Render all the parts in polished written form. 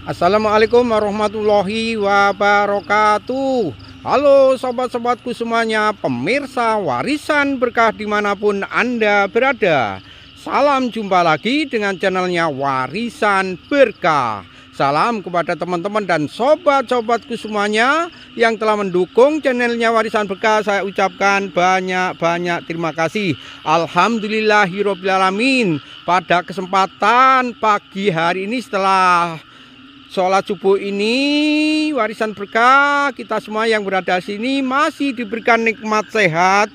Assalamualaikum warahmatullahi wabarakatuh. Halo sobat-sobatku semuanya, pemirsa warisan berkah dimanapun Anda berada. Salam jumpa lagi dengan channelnya Warisan Berkah. Salam kepada teman-teman dan sobat-sobatku semuanya yang telah mendukung channelnya Warisan Berkah. Saya ucapkan banyak-banyak terima kasih. Alhamdulillahirobbilalamin. Pada kesempatan pagi hari ini setelah sholat subuh ini, Warisan Berkah, kita semua yang berada di sini masih diberikan nikmat sehat,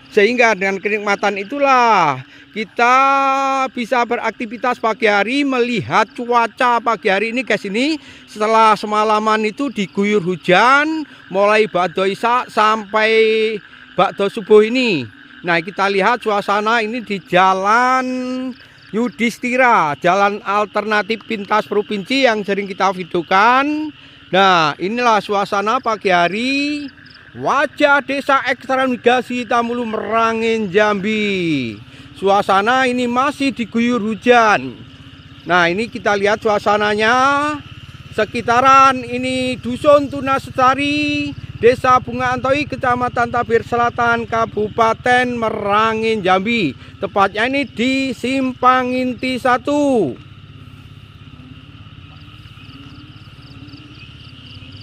sehingga dengan kenikmatan itulah kita bisa beraktivitas pagi hari, melihat cuaca pagi hari ini guys. Ini setelah semalaman itu diguyur hujan mulai ba'da isya sampai ba'da subuh ini. Nah, kita lihat suasana ini di jalan Yudhistira, jalan alternatif pintas provinsi yang sering kita videokan. Nah, inilah suasana pagi hari wajah desa ekstran migrasi Tamulu Merangin, Jambi. Suasana ini masih diguyur hujan. Nah, ini kita lihat suasananya. Sekitaran ini Dusun Tunasari, Desa Bunga Antoi, Kecamatan Tabir Selatan, Kabupaten Merangin, Jambi. Tepatnya ini di Simpang Inti 1.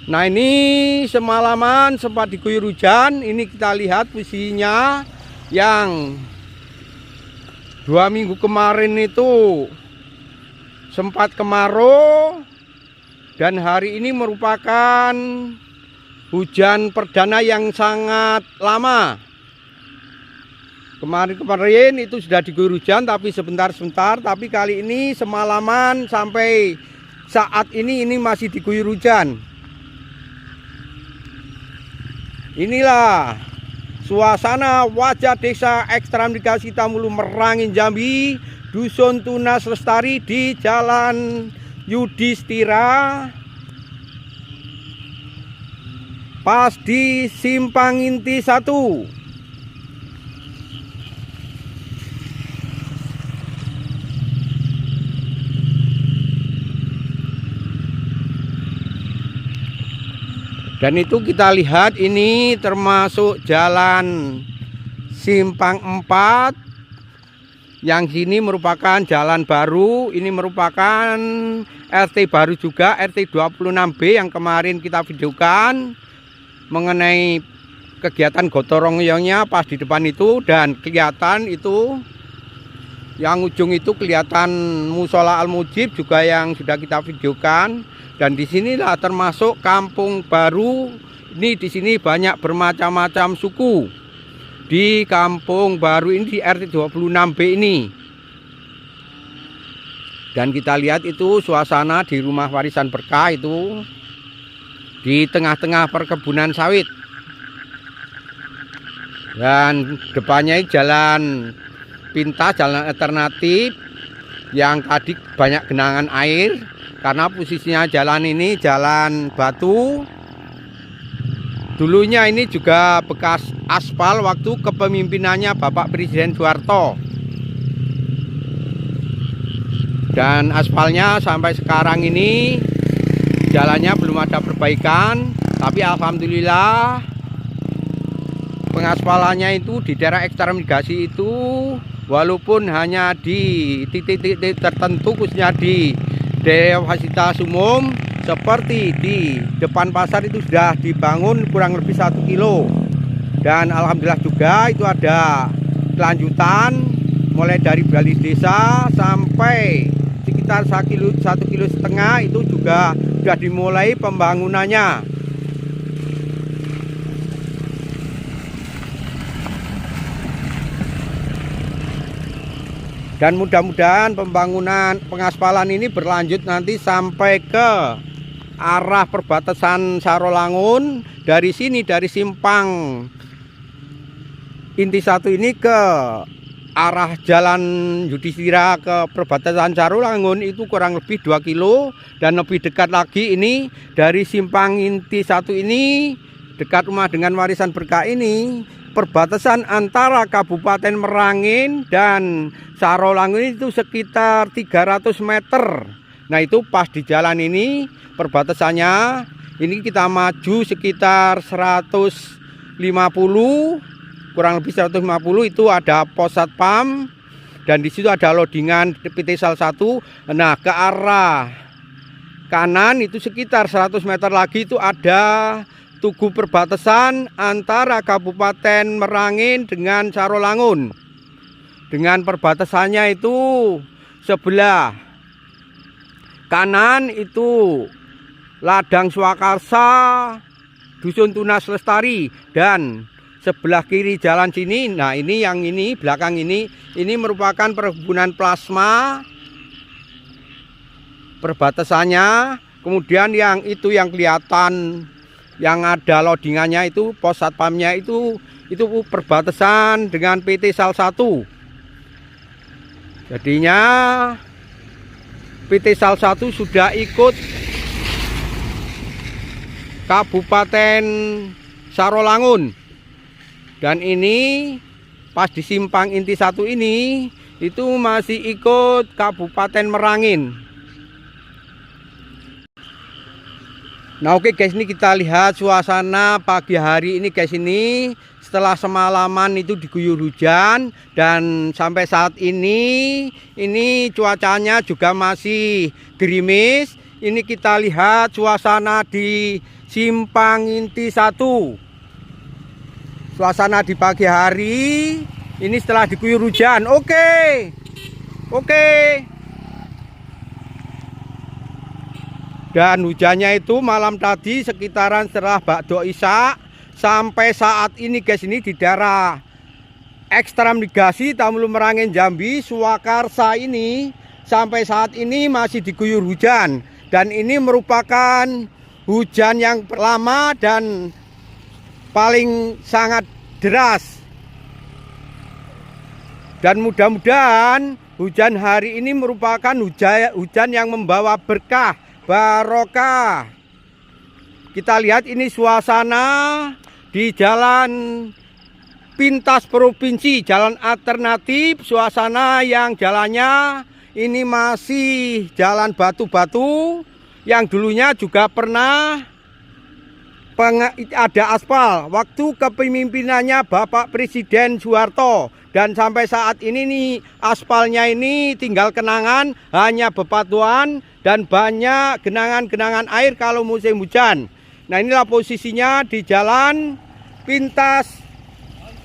Nah, ini semalaman sempat diguyur hujan. Ini kita lihat posisinya yang 2 minggu kemarin itu sempat kemarau. Dan hari ini merupakan hujan perdana yang sangat lama. Kemarin itu sudah diguyur hujan tapi sebentar-sebentar. Tapi kali ini semalaman sampai saat ini masih diguyur hujan. Inilah suasana wajah desa ekstran migrasi Tamulu Merangin, Jambi, Dusun Tunas Lestari di Jalan Yudhistira, pas di Simpang Inti 1. Dan itu kita lihat ini termasuk jalan Simpang 4. Yang sini merupakan jalan baru. Ini merupakan RT baru juga, RT 26B yang kemarin kita videokan mengenai kegiatan gotong royongnya pas di depan itu. Dan kelihatan itu yang ujung itu kelihatan Musola Al-Mujib juga yang sudah kita videokan. Dan di sinilah termasuk kampung baru. Ini di sini banyak bermacam-macam suku di kampung baru ini, di RT 26B ini. Dan kita lihat itu suasana di rumah Warisan Berkah itu di tengah-tengah perkebunan sawit. Dan depannya jalan pintas, jalan alternatif yang tadi banyak genangan air karena posisinya jalan ini jalan batu. Dulunya ini juga bekas aspal waktu kepemimpinannya Bapak Presiden Soeharto. Dan aspalnya sampai sekarang ini jalannya belum ada perbaikan. Tapi alhamdulillah pengaspalannya itu di daerah ekstran migrasi itu, walaupun hanya di titik-titik tertentu, khususnya di daerah fasilitas umum seperti di depan pasar itu sudah dibangun kurang lebih 1 kilo. Dan alhamdulillah juga itu ada kelanjutan mulai dari balai desa sampai sekitar 1,5 kilo itu juga sudah dimulai pembangunannya. Dan mudah-mudahan pembangunan pengaspalan ini berlanjut nanti sampai ke arah perbatasan Sarolangun. Dari sini, dari Simpang Inti 1 ini ke arah jalan Yudhistira ke perbatasan Sarolangun itu kurang lebih 2 kilo. Dan lebih dekat lagi ini dari Simpang Inti 1 ini, dekat rumah dengan Warisan Berkah ini, perbatasan antara Kabupaten Merangin dan Sarolangun itu sekitar 300 meter. Nah itu pas di jalan ini perbatasannya, ini kita maju sekitar 150, kurang lebih 150 itu ada pos satpam, dan di situ ada loadingan PT Sal 1. Nah ke arah kanan itu sekitar 100 meter lagi itu ada tugu perbatasan antara Kabupaten Merangin dengan Sarolangun. Dengan perbatasannya itu sebelah kanan itu Ladang Swakarsa, Dusun Tunas Lestari, dan sebelah kiri jalan sini, nah ini yang ini belakang ini merupakan perkebunan plasma perbatasannya. Kemudian yang itu yang kelihatan yang ada loadingannya itu pos satpamnya itu perbatasan dengan PT Sal 1. Jadinya PT Sal 1 sudah ikut Kabupaten Sarolangun. Dan ini pas di simpang inti 1 ini itu masih ikut Kabupaten Merangin. Nah oke guys, ini kita lihat suasana pagi hari ini guys. Ini setelah semalaman itu diguyur hujan, dan sampai saat ini cuacanya juga masih gerimis. Ini kita lihat suasana di simpang inti 1. Suasana di pagi hari ini setelah diguyur hujan. Oke. Dan hujannya itu malam tadi sekitaran setelah bakdo Isya. Sampai saat ini guys, ini di daerah ekstrem irigasi Tamulu Merangin Jambi Swakarsa ini sampai saat ini masih diguyur hujan. Dan ini merupakan hujan yang lama dan paling sangat deras. Dan mudah-mudahan hujan hari ini merupakan hujan yang membawa berkah, barokah. Kita lihat ini suasana di jalan pintas provinsi, jalan alternatif. Suasana yang jalannya ini masih jalan batu-batu yang dulunya juga pernah ada aspal waktu kepemimpinannya Bapak Presiden Soeharto. Dan sampai saat ini nih aspalnya ini tinggal kenangan, hanya bebatuan dan banyak genangan-genangan air kalau musim hujan. Nah inilah posisinya di jalan pintas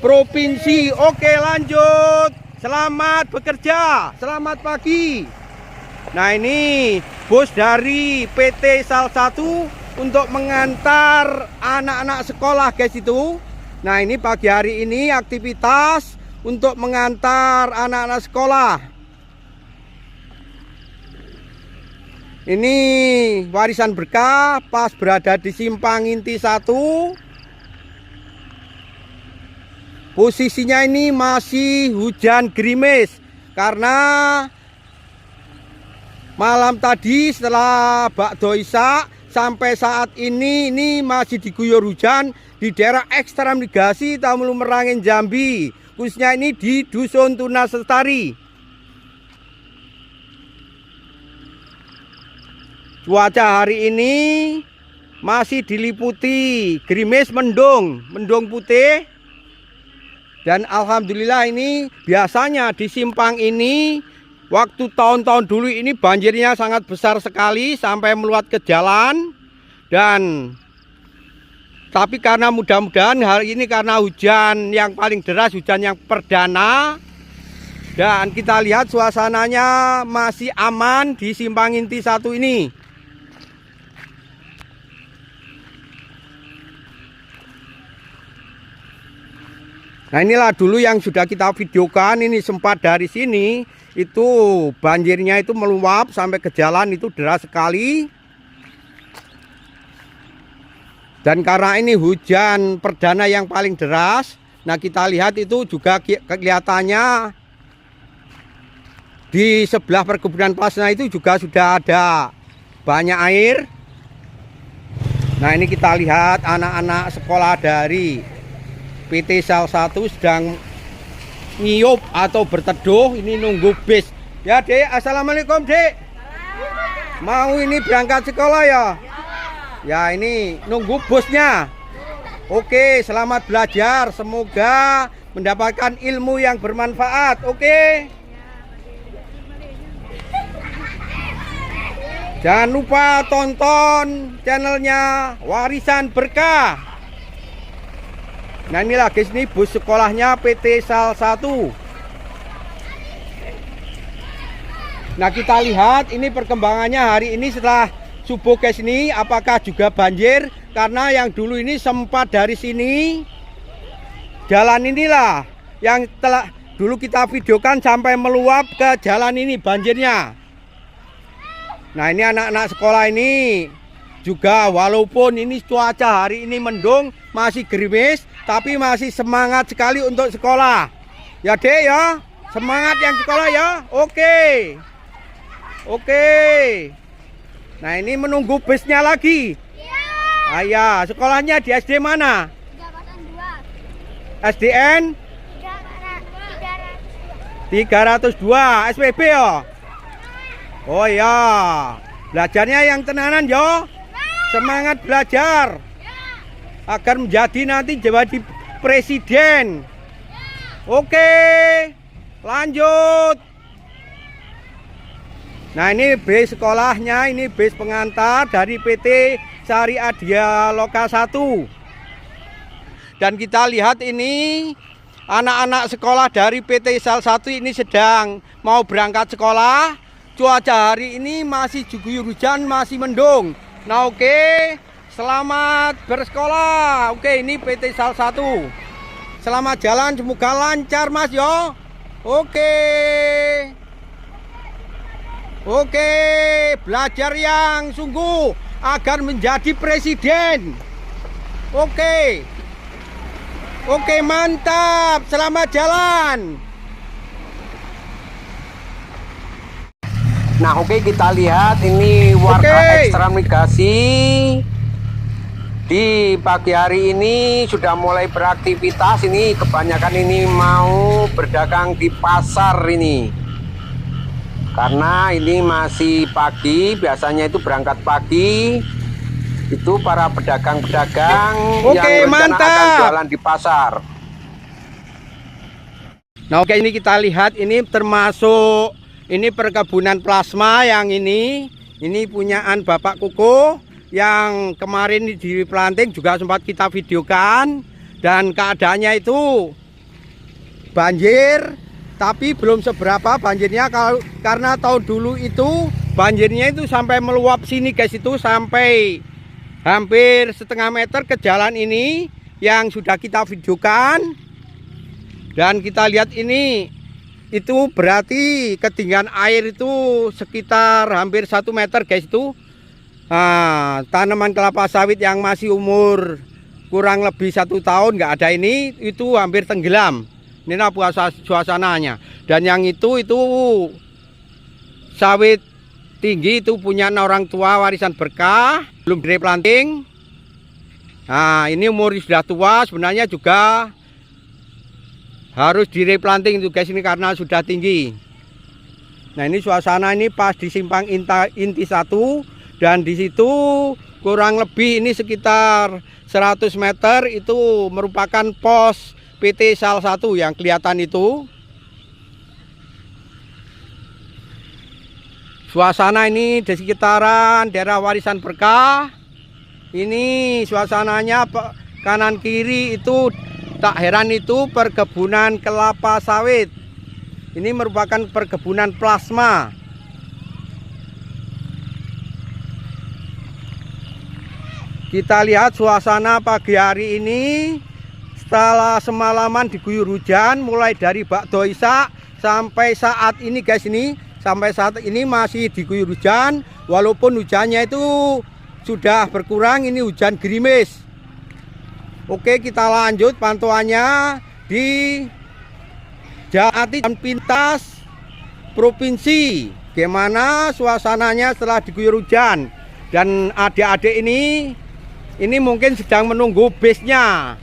provinsi. Oke lanjut, selamat bekerja, selamat pagi. Nah ini bus dari PT Sal 1 untuk mengantar anak-anak sekolah guys itu. Nah ini pagi hari ini aktivitas untuk mengantar anak-anak sekolah. Ini warisan berkah pas berada di simpang inti 1. Posisinya ini masih hujan gerimis karena malam tadi setelah bakdo Isya sampai saat ini masih diguyur hujan di daerah ekstrem irigasi Tamulu Merangin Jambi, khususnya ini di Dusun Tunas Lestari. Cuaca hari ini masih diliputi gerimis, mendung putih. Dan alhamdulillah ini biasanya di simpang ini waktu tahun-tahun dulu ini banjirnya sangat besar sekali sampai meluap ke jalan. Dan tapi karena mudah-mudahan hari ini karena hujan yang paling deras, hujan yang perdana, dan kita lihat suasananya masih aman di simpang inti 1 ini. Nah inilah dulu yang sudah kita videokan, ini sempat dari sini itu banjirnya itu meluap sampai ke jalan, itu deras sekali. Dan karena ini hujan perdana yang paling deras, nah kita lihat itu juga kelihatannya di sebelah perkebunan plasma itu juga sudah ada banyak air. Nah ini kita lihat anak-anak sekolah dari PT Sal 1 sedang ngiyup atau berteduh, ini nunggu bis. Ya Dek, assalamualaikum Dek. Mau ini berangkat sekolah ya? Ya ini nunggu bosnya. Oke, selamat belajar. Semoga mendapatkan ilmu yang bermanfaat. Oke. Jangan lupa tonton channelnya Warisan Berkah. Nah inilah guys, ini bus sekolahnya PT Sal 1. Nah kita lihat ini perkembangannya hari ini setelah subuh guys, ini apakah juga banjir, karena yang dulu ini sempat dari sini jalan inilah yang telah dulu kita videokan sampai meluap ke jalan ini banjirnya. Nah ini anak-anak sekolah ini juga walaupun ini cuaca hari ini mendung, masih gerimis, tapi masih semangat sekali untuk sekolah. Ya Dek ya, semangat yang sekolah ya. Oke. Oke. Nah ini menunggu busnya lagi. Ya, sekolahnya di SD mana? 302. SDN 302 SPB ya. Oh ya, belajarnya yang tenanan yo. Semangat belajar agar menjadi nanti jadi presiden. Oke, lanjut. Nah ini bis sekolahnya, ini bis pengantar dari PT Syariah Dialoga 1. Dan kita lihat ini anak-anak sekolah dari PT Sal 1 ini sedang mau berangkat sekolah. Cuaca hari ini masih diguyur hujan, masih mendung. Nah oke, selamat bersekolah. Oke, ini PT Sal 1. Selamat jalan, semoga lancar mas yo. Oke. Oke, belajar yang sungguh agar menjadi presiden. Oke. Oke, mantap. Selamat jalan. Nah, oke kita lihat ini warga ekstra migrasi di pagi hari ini sudah mulai beraktivitas. Ini kebanyakan ini mau berdagang di pasar ini. Karena ini masih pagi, biasanya itu berangkat pagi. Itu para pedagang-pedagang yang rencana akan jualan di pasar. Nah oke, ini kita lihat ini termasuk ini perkebunan plasma yang ini punyaan Bapak Kuko yang kemarin di planting juga sempat kita videokan. Dan keadaannya itu banjir, tapi belum seberapa banjirnya karena tahun dulu itu banjirnya itu sampai meluap sini guys, itu sampai hampir setengah meter ke jalan ini yang sudah kita videokan. Dan kita lihat ini itu berarti ketinggian air itu sekitar hampir 1 meter guys itu. Nah, tanaman kelapa sawit yang masih umur kurang lebih 1 tahun nggak ada ini, itu hampir tenggelam. Inilah suasananya. Dan yang itu sawit tinggi itu punya orang tua Warisan Berkah, belum direplanting. Nah ini umur sudah tua, sebenarnya juga harus direplanting itu guys, ini karena sudah tinggi. Nah ini suasana ini pas di simpang inti 1, dan di situ kurang lebih ini sekitar 100 meter itu merupakan pos PT Sal 1 yang kelihatan itu. Suasana ini di sekitaran daerah Warisan Berkah. Ini suasananya kanan kiri itu tak heran itu perkebunan kelapa sawit. Ini merupakan perkebunan plasma. Kita lihat suasana pagi hari ini. Setelah semalaman diguyur hujan, mulai dari Bakdo Isak sampai saat ini guys, ini sampai saat ini masih diguyur hujan. Walaupun hujannya itu sudah berkurang, ini hujan gerimis. Oke, kita lanjut pantauannya di Jalan dan Pintas Provinsi. Gimana suasananya setelah diguyur hujan. Dan adik-adik ini mungkin sedang menunggu busnya.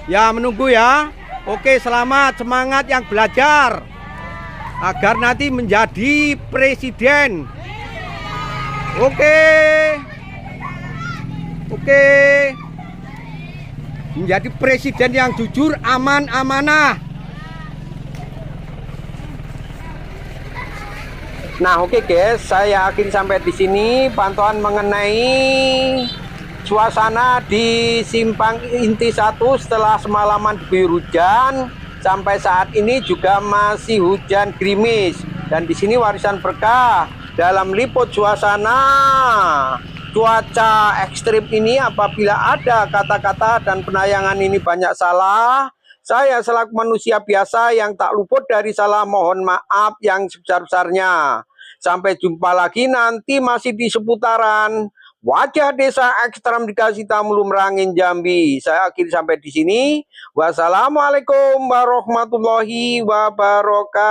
Ya menunggu ya. Oke, selamat, semangat yang belajar agar nanti menjadi presiden. Oke. Oke. Menjadi presiden yang jujur, aman, amanah. Nah, oke guys, saya akhiri sampai di sini pantauan mengenai suasana di Simpang Inti 1 setelah semalaman diguyur hujan. Sampai saat ini juga masih hujan gerimis, dan di sini Warisan Berkah dalam liput suasana cuaca ekstrim ini. Apabila ada kata-kata dan penayangan ini banyak salah, saya selaku manusia biasa yang tak luput dari salah, mohon maaf yang sebesar-besarnya. Sampai jumpa lagi nanti masih di seputaran Wajah Desa Ekstrem dikasih Tamulu Merangin Jambi. Saya akhiri sampai di sini. Wassalamualaikum warahmatullahi wabarakatuh.